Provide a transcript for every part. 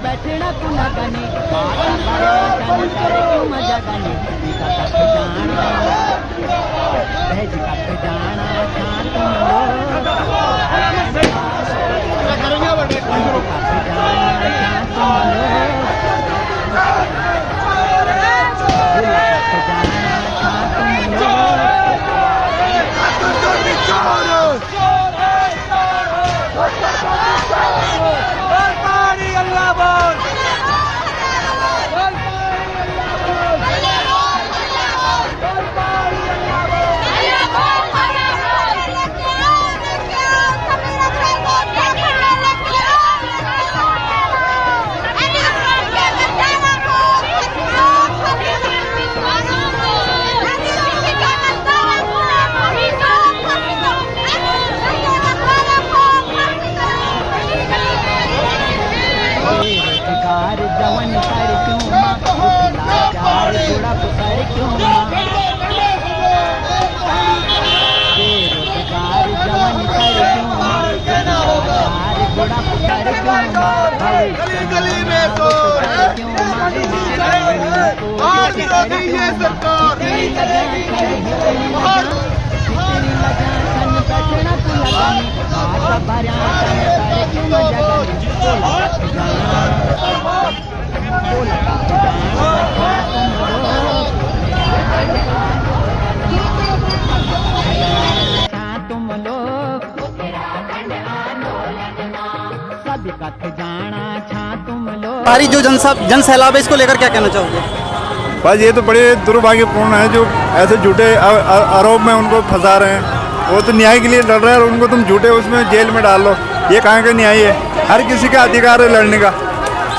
बैठना कुना गाने माता बारा चन करे क्यों मजा गाने का कट जाना दहेज कट जाना शांत जवन कर क्यों माँ लाचार थोड़ा पुकार क्यों माँ बेरोजगार जवन कर क्यों माँ लाचार थोड़ा पुकार क्यों माँ गली गली में तो क्यों माँ ये सरकार बैठना तू लगानी माता भरा करे क्यों मजा तुम लोग सब कथ जाना छा तुम लोग। हमारी जो जन सैलाब है इसको लेकर क्या कहना चाहोगे? बस ये तो बड़े दुर्भाग्यपूर्ण है जो ऐसे झूठे आरोप में उनको फंसा रहे हैं। वो तो न्याय के लिए लड़ रहे हैं और उनको तुम झूठे उसमें जेल में डाल लो, ये कहाँ का न्याय है? हर किसी का अधिकार है लड़ने का।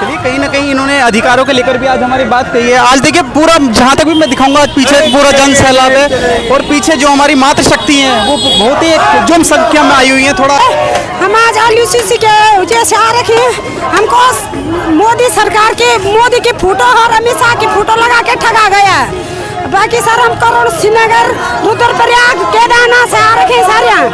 चलिए कहीं ना कहीं इन्होंने अधिकारों के लेकर भी आज हमारी बात कही है। आज देखिए पूरा जहाँ तक भी मैं दिखाऊंगा आज पीछे पूरा जन सैलाब है और पीछे जो हमारी मातृशक्ति है वो बहुत ही जुम संख्या में आई हुई है। थोड़ा हम आज LUCC के वजह से आ रखे हैं। हमको मोदी सरकार के मोदी की फोटो और अमित शाह की फोटो लगा के ठगा गया है। बाकी सर हम करोड़ श्रीनगर रुद्रप्रयाग केदारनाथ से आ रखे हैं सर यहाँ।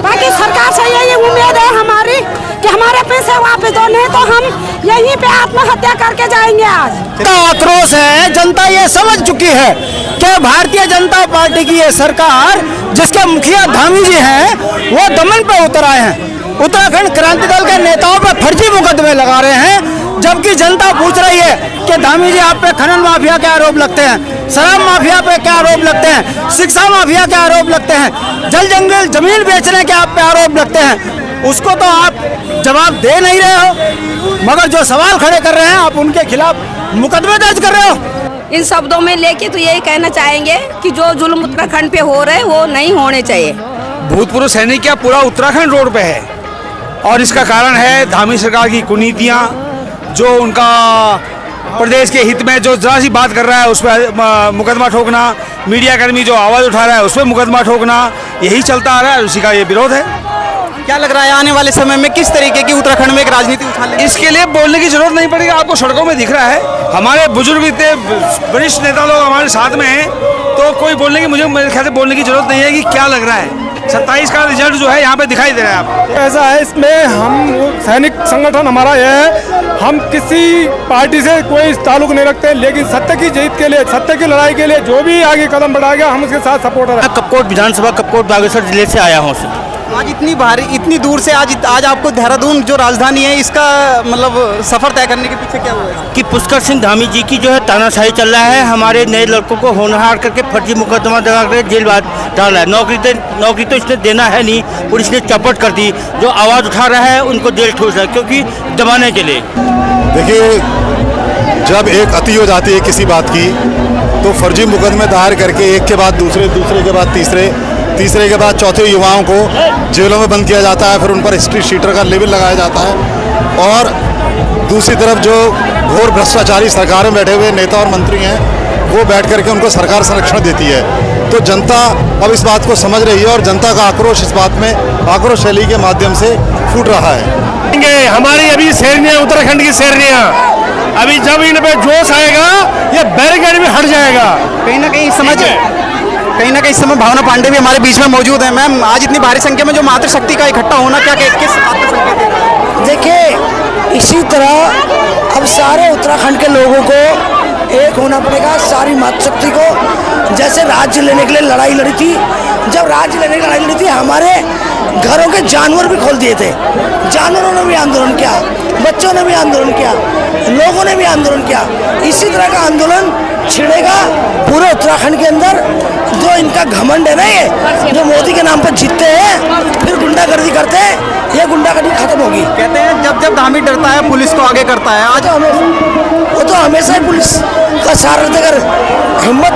बाकी सरकार से यही उम्मीद है हमारी कि हमारे पैसे वापस दो, नहीं तो हम यहीं पे आत्महत्या करके जाएंगे। आज आक्रोश है, जनता ये समझ चुकी है कि भारतीय जनता पार्टी की ये सरकार जिसके मुखिया धामी जी हैं वो दमन पे उतर आए हैं। उत्तराखंड क्रांति दल के नेताओं पे फर्जी मुकदमे लगा रहे हैं, जबकि जनता पूछ रही है कि धामी जी आप पे खनन माफिया के आरोप लगते हैं, शराब माफिया पे क्या आरोप लगते हैं, शिक्षा माफिया के आरोप लगते हैं, जल जंगल जमीन बेचने के आप पे आरोप लगते हैं। उसको तो आप जवाब दे नहीं रहे हो, मगर जो सवाल खड़े कर रहे हैं आप उनके खिलाफ मुकदमे दर्ज कर रहे हो। इन शब्दों में लेके तो यही कहना चाहेंगे कि जो जुल्म उत्तराखंड पे हो रहे वो नहीं होने चाहिए। भूतपूर्व सैनिक क्या पूरा उत्तराखंड रोड पे है और इसका कारण है धामी सरकार की कुनीतियाँ, जो उनका प्रदेश के हित में जो जरा सी बात कर रहा है उस पर मुकदमा ठोकना, मीडिया कर्मी जो आवाज़ उठा रहा है उस पर मुकदमा ठोकना, यही चलता आ रहा है। उसी का ये विरोध है। क्या लग रहा है आने वाले समय में किस तरीके की उत्तराखंड में एक राजनीति उछालेंगे? इसके लिए बोलने की जरूरत नहीं पड़ेगी, आपको सड़कों में दिख रहा है। हमारे बुजुर्ग इतने वरिष्ठ नेता लोग हमारे साथ में हैं, तो कोई बोलने की मुझे मेरे ख्याल से बोलने की जरूरत नहीं है कि क्या लग रहा है। 27 का रिजल्ट जो है यहाँ पे दिखाई दे रहा है आपको। ऐसा है, इसमें हम सैनिक संगठन हमारा यह है, हम किसी पार्टी से कोई ताल्लुक नहीं रखते, लेकिन सत्य की जीत के लिए, सत्य की लड़ाई के लिए जो भी आगे कदम बढ़ाएगा हम उसके साथ सपोर्टर हैं। कपकोट विधानसभा कपकोट बागेश्वर जिले से आया हूँ। आज इतनी भारी इतनी दूर से आज आपको देहरादून जो राजधानी है इसका मतलब सफर तय करने के पीछे क्या हुआ है? कि पुष्कर सिंह धामी जी की जो है तानाशाही चल रहा है, हमारे नए लड़कों को होनहार करके फर्जी मुकदमा लगा कर जेल डाल रहा है। नौकरी तो इसने देना है नहीं, पुलिस ने चौपट कर दी। जो आवाज़ उठा रहा है उनको जेल ठूस रहा है, क्योंकि दबाने के लिए। देखिए, जब एक अति हो जाती है किसी बात की तो फर्जी मुकदमे दायर करके एक के बाद दूसरे, दूसरे के बाद तीसरे के बाद चौथे युवाओं को जेलों में बंद किया जाता है। फिर उन पर स्ट्रीट शीटर का लेबल लगाया जाता है और दूसरी तरफ जो घोर भ्रष्टाचारी सरकार में बैठे हुए नेता और मंत्री हैं वो बैठ करके उनको सरकार संरक्षण देती है। तो जनता अब इस बात को समझ रही है और जनता का आक्रोश इस बात में आक्रोश रैली के माध्यम से फूट रहा है। हमारी अभी शेरनियाँ, उत्तराखंड की शेरनियाँ, अभी जब इन पे जोश आएगा ये बैरिकेड भी हट जाएगा। कहीं ना कहीं इस समय भावना पांडे भी हमारे बीच में मौजूद है। मैम, आज इतनी भारी संख्या में जो मातृशक्ति का इकट्ठा होना क्या किस बात का संकेत है? देखिए, इसी तरह अब सारे उत्तराखंड के लोगों को एक होना पड़ेगा, सारी मातृशक्ति को। जैसे राज्य लेने के लिए लड़ाई लड़ी थी, जब राज्य लेने की लड़ाई लड़ी थी हमारे घरों के जानवर भी खोल दिए थे, जानवरों ने भी आंदोलन किया, बच्चों ने भी आंदोलन किया, लोगों ने भी आंदोलन किया। इसी तरह का आंदोलन छिड़ेगा पूरे उत्तराखंड के अंदर। जो इनका घमंड है ना, ये जो मोदी के नाम पर जीतते हैं फिर गुंडागर्दी करते हैं, ये गुंडागर्दी खत्म होगी। कहते हैं जब जब धामी डरता है पुलिस को आगे करता है। आज वो तो हमेशा ही पुलिस का साथ रहते। अगर हिम्मत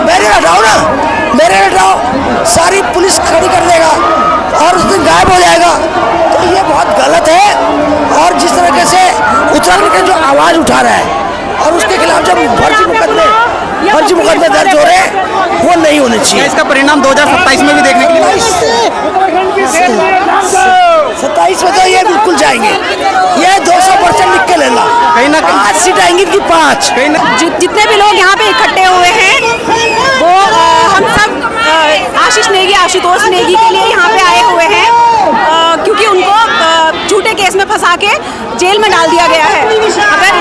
बैरियर हटाओ ना, बैरियर हटाओ, सारी पुलिस खड़ी कर देगा और उस दिन गायब हो जाएगा। तो ये बहुत गलत है। और जिस तरीके से उत्तराखंड के जो आवाज़ उठा रहा है और उसके खिलाफ जब फर्जी मुकदमे दर्ज हो रहे हैं, वो नहीं होने चाहिए। इसका परिणाम 2027 में भी देखने के लिए 27 में तो ये बिल्कुल जाएंगे, ये 200% लिख के लेना। कहीं ना कहीं 5 सीट आएंगी कि 5। जितने भी लोग यहाँ पे इकट्ठे हुए हैं वो हम सब आशीष नेगी, आशुतोष नेगी के लिए यहाँ पे आए हुए हैं, क्योंकि उनको झूठे केस में फंसा के जेल में डाल दिया गया है। अगर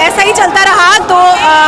ऐसा ही चलता रहा तो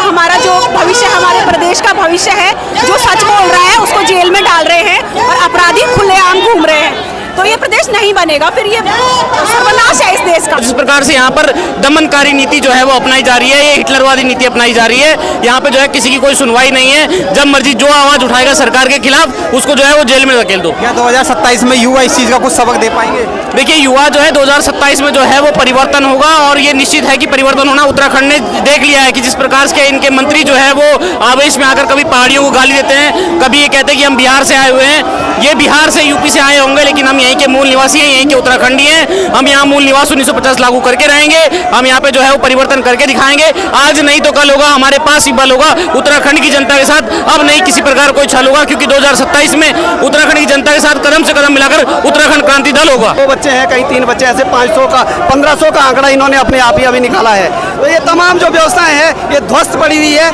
हमारा जो भविष्य, हमारे प्रदेश का भविष्य है, जो सच बोल रहा है उसको जेल में डाल रहे हैं और अपराधी खुलेआम घूम रहे हैं। तो ये प्रदेश नहीं बनेगा, फिर ये सर्वनाश है इस देश का। जिस प्रकार से यहाँ पर दमनकारी नीति जो है वो अपनाई जा रही है, ये हिटलरवादी नीति अपनाई जा रही है। यहाँ पे जो है किसी की कोई सुनवाई नहीं है, जब मर्जी जो आवाज उठाएगा सरकार के खिलाफ उसको जो है वो जेल में धकेल दो। क्या 2027 में युवा इस चीज का कुछ सबक दे पाएंगे? देखिए, युवा जो है 2027 में जो है वो परिवर्तन होगा और ये निश्चित है कि परिवर्तन होना। उत्तराखंड ने देख लिया है कि जिस प्रकार के इनके मंत्री जो है वो आवेश में आकर कभी पहाड़ियों को गाली देते हैं, कभी ये कहते हैं कि हम बिहार से आए हुए हैं। ये बिहार से, यूपी से आए होंगे, लेकिन हम यहीं के मूल निवासी हैं, यहीं के उत्तराखंडी हैं। हम यहाँ मूल निवास 1950 लागू करके रहेंगे। हम यहाँ पे जो है वो परिवर्तन करके दिखाएंगे। आज नहीं तो कल होगा, हमारे पास ही बल होगा। उत्तराखंड की जनता के साथ अब नहीं किसी प्रकार कोई छल होगा, क्योंकि 2027 में उत्तराखंड की जनता के साथ कदम से कदम मिलाकर उत्तराखंड क्रांति दल होगा। 2 बच्चे हैं, कहीं 3 बच्चे, ऐसे 500 का 1500 का आंकड़ा इन्होंने अपने आप ही अभी निकाला है। तो ये तमाम जो व्यवस्थाएं हैं ये ध्वस्त पड़ी हुई है।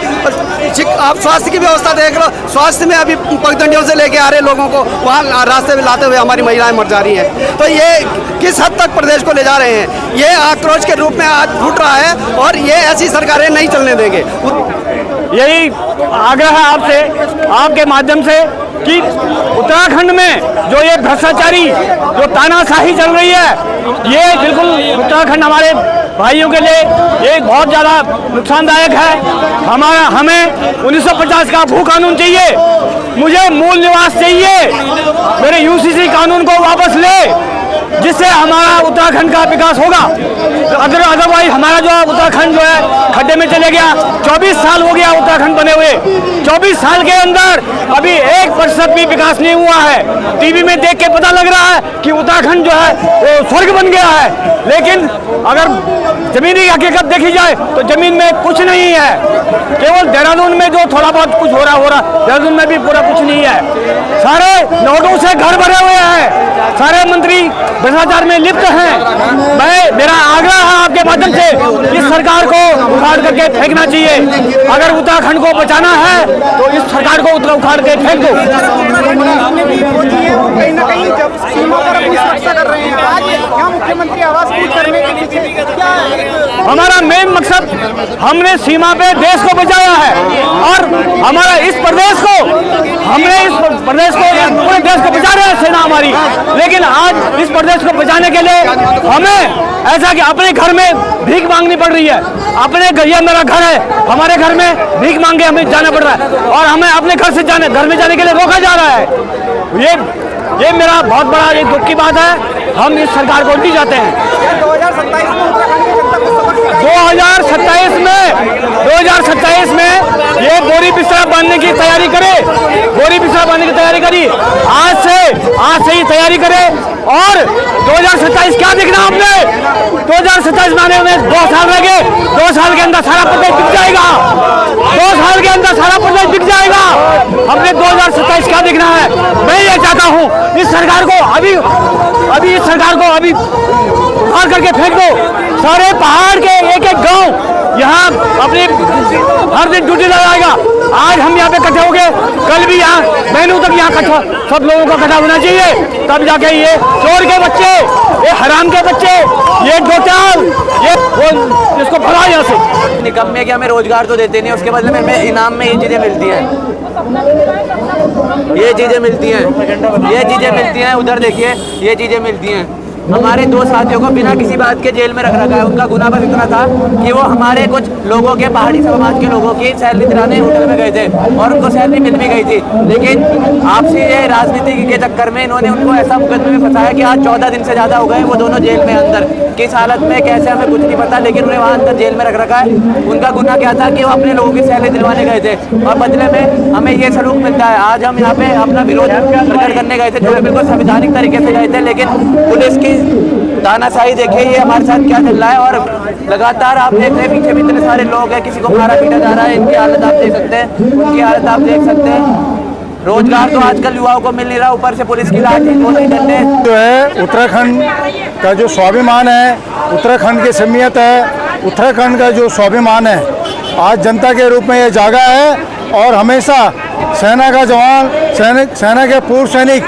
आप स्वास्थ्य की व्यवस्था देख लो, स्वास्थ्य में अभी पगडंडियों से लेके आ रहे लोगों को वहाँ रास्ते में लाते हुए हमारी महिलाएं मर जा रही हैं। तो ये किस हद तक प्रदेश को ले जा रहे हैं, ये आक्रोश के रूप में आज फूट रहा है और ये ऐसी सरकारें नहीं चलने देंगे। यही आग्रह है आपसे, आपके माध्यम से, कि उत्तराखंड में जो ये भ्रष्टाचारी जो तानाशाही चल रही है, ये बिल्कुल उत्तराखंड हमारे भाइयों के लिए ये बहुत ज़्यादा नुकसानदायक है। हमें 1950 का भू कानून चाहिए, मुझे मूल निवास चाहिए, मेरे यूसीसी कानून को वापस ले, जिससे हमारा उत्तराखंड का विकास होगा। अदरवाइज हमारा जो उत्तराखंड जो है खड्डे में चले गया। 24 साल हो गया उत्तराखंड बने हुए, 24 साल के अंदर अभी 1% भी विकास नहीं हुआ है। टीवी में देख के पता लग रहा है कि उत्तराखंड जो है वो स्वर्ग बन गया है, लेकिन अगर जमीनी हकीकत देखी जाए तो जमीन में कुछ नहीं है। केवल देहरादून में जो थोड़ा बहुत कुछ हो रहा, देहरादून में भी पूरा कुछ नहीं है। सारे नोटों से घर भरे हुए हैं, सारे मंत्री भ्रष्टाचार में लिप्त हैं। मेरा आग्रह है आपके माध्यम से, इस सरकार को उखाड़ करके फेंकना चाहिए। अगर उत्तराखंड को बचाना है तो इस सरकार को उखाड़ के फेंक दो। कहीं ना कहीं जब सीमा पर हम सुरक्षा कर रहे हैं, आज यहाँ मुख्यमंत्री आवास पूछ करने के पीछे क्या है? हमारा मेन मकसद, हमने सीमा पे देश को बचाया है और हमारा इस प्रदेश को, हमने इस प्रदेश को, पूरे देश को बचा रहे हैं सेना हमारी। लेकिन आज इस प्रदेश को बचाने के लिए हमें ऐसा कि अपने घर में भीख मांगनी पड़ रही है। अपने ये मेरा घर है, हमारे घर में भीख मांगे हमें जाना पड़ रहा है और हमें अपने घर में जाने के लिए रोका जा रहा है। ये मेरा बहुत बड़ा एक दुख की बात है। हम इस सरकार को नहीं चाहते हैं। 2027 में ये बोरी बिस्तरा बांधने की तैयारी करे, बोरी बिस्तरा बांधने की तैयारी करी, आज से ही तैयारी करे। और 2027 क्या देखना आपने? 2027 में आने में 2 साल लगे, 2 साल के अंदर सारा प्रदेश बिक जाएगा, 2 साल के अंदर सारा प्रदेश बिक जाएगा। हमने 2027 क्या देखना है? मैं ये चाहता हूँ इस सरकार को अभी इस सरकार को अभी उखाड़ करके फेंक दो। सारे पहाड़ के एक गांव यहाँ अपनी हर दिन ड्यूटी लगाएगा, आज हम यहाँ पे इकट्ठे हो गए, कल भी यहाँ बहनों तक यहाँ इकट्ठा सब लोगों का इकट्ठा होना चाहिए, तब जाके ये चोर के बच्चे, ये हराम के बच्चे, ये डोटाल, ये वो इसको भगा यहाँ से। निकम्मे के हमें रोजगार तो देते नहीं, उसके बदले में हमें इनाम में ये चीजें मिलती हैं, ये चीजें मिलती हैं, ये चीजें मिलती हैं। उधर देखिए ये चीजें मिलती हैं। हमारे दो साथियों को बिना किसी बात के जेल में रख रखा है। उनका गुनाह बस इतना था कि वो हमारे कुछ लोगों के, पहाड़ी समाज के लोगों की सैलरी दिलाने होटल में गए थे और उनको सैलरी मिल भी गई थी, लेकिन आपसी ये राजनीति के चक्कर में इन्होंने उनको ऐसा मुकदमे में फंसाया कि आज 14 दिन से ज़्यादा हो गए वो दोनों जेल में अंदर। किस हालत में कैसे हमें कुछ नहीं पता, लेकिन उन्हें वहाँ अंदर जेल में रख रखा है। उनका गुनाह क्या था कि वो अपने लोगों की सैलरी दिलवाने गए थे और बदले में हमें ये सलूक मिलता है। आज हम यहाँ पे अपना विरोध प्रकट करने गए थे, जो बिल्कुल संवैधानिक तरीके से गए थे, लेकिन पुलिस की तानाशाही देखिए ये हमारे साथ क्या चल रहा है। और लगातार आप देख रहे हैं पीछे भी इतने सारे लोग हैं, किसी को मारा पीटा जा रहा है। इनकी हालत आप देख सकते हैं, उनकी हालत आप देख सकते हैं। रोजगार तो आजकल युवाओं को मिल नहीं रहा, ऊपर से पुलिस की लाठी गोली डंडे। जो है उत्तराखंड का जो स्वाभिमान है, उत्तराखंड की सहमियत है, उत्तराखंड का जो स्वाभिमान है, आज जनता के रूप में ये जागा है। और हमेशा सेना का जवान, सेना के पूर्व सैनिक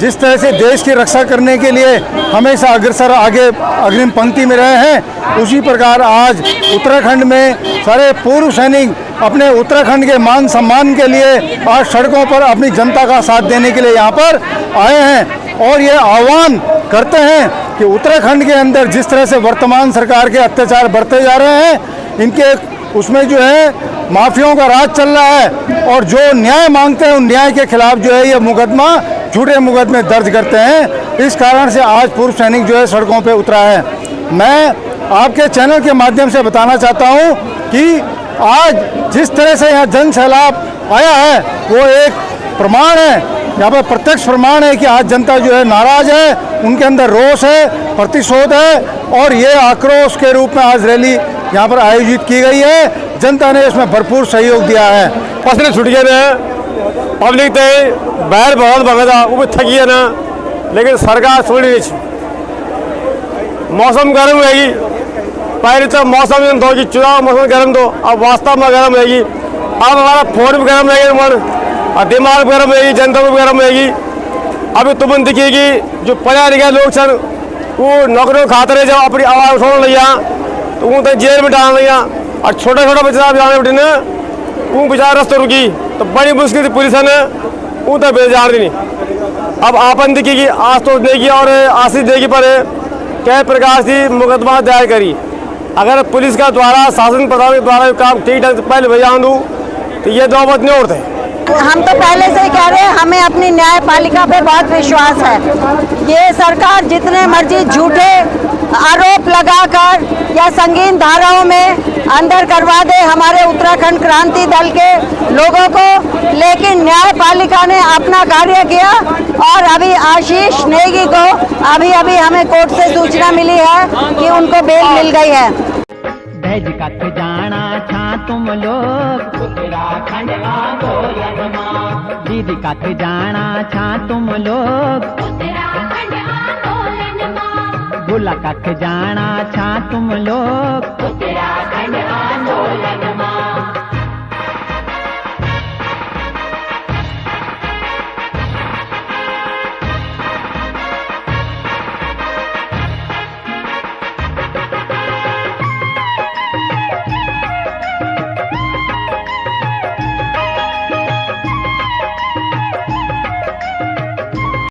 जिस तरह से देश की रक्षा करने के लिए हमेशा अग्रसर आगे अग्रिम पंक्ति में रहे हैं, उसी प्रकार आज उत्तराखंड में सारे पूर्व सैनिक अपने उत्तराखंड के मान सम्मान के लिए आज सड़कों पर अपनी जनता का साथ देने के लिए यहाँ पर आए हैं। और ये आह्वान करते हैं कि उत्तराखंड के अंदर जिस तरह से वर्तमान सरकार के अत्याचार बढ़ते जा रहे हैं, इनके उसमें जो है माफियाओं का राज चल रहा है और जो न्याय मांगते हैं उन न्याय के खिलाफ जो है ये मुकदमा, झूठे मुकदमे दर्ज करते हैं। इस कारण से आज पूर्व सैनिक जो है सड़कों पे उतरा है। मैं आपके चैनल के माध्यम से बताना चाहता हूँ कि आज जिस तरह से यहाँ जन सैलाब आया है वो एक प्रमाण है, यहाँ पर प्रत्यक्ष प्रमाण है कि आज जनता जो है नाराज है, उनके अंदर रोष है, प्रतिशोध है और ये आक्रोश के रूप में आज रैली यहाँ पर आयोजित की गई है। जनता ने इसमें भरपूर सहयोग दिया है। पसने छुट गए ने पब्लिक ते बाहर बहुत भगा वो भी थकी है ना, लेकिन सरकार छोड़ी नहीं। मौसम गर्म रहेगी, पहले तो मौसम ये दो कि चुनाव मौसम गर्म दो, अब वास्तव में गर्म रहेगी। अब हमारा फोन भी गर्म रहेगी, मन और दिमाग भी गर्म रहेगी, जनता भी गर्म रहेगी। अभी तुम दिखेगी जो पढ़ा लिखा लोग सन वो नौकरियों खाते जब अपनी आवाज़ उठाने लिया तो वो तो जेल में डाल लिया और छोटा छोटा बच्चा जाने बैठे ना वो बेचारा रास्ते रुकी तो बड़ी मुश्किल से पुलिस ने वो तो बेजार दी नहीं। अब आपन दिखेगी आज तो देगी और आशीष देगी पर कई प्रकार से मुकदमा दायर करी। अगर पुलिस का द्वारा शासन प्रधान के द्वारा काम ठीक ढंग से पहले भेजा दूँ तो ये दो बात नहीं उठते। हम तो पहले से ही कह रहे हैं, हमें अपनी न्यायपालिका पे बहुत विश्वास है। ये सरकार जितने मर्जी झूठे आरोप लगाकर या संगीन धाराओं में अंदर करवा दे हमारे उत्तराखंड क्रांति दल के लोगों को, लेकिन न्यायपालिका ने अपना कार्य किया। और अभी आशीष नेगी को अभी हमें कोर्ट से सूचना मिली है कि उनको बेल मिल गई है। दहेज कथ जाना था तुम लोग उत्तराखंड आंदोलन में, दीदी कथ जाना था तुम लोग उत्तराखंड आंदोलन में, गुला कथ जाना था तुम लोग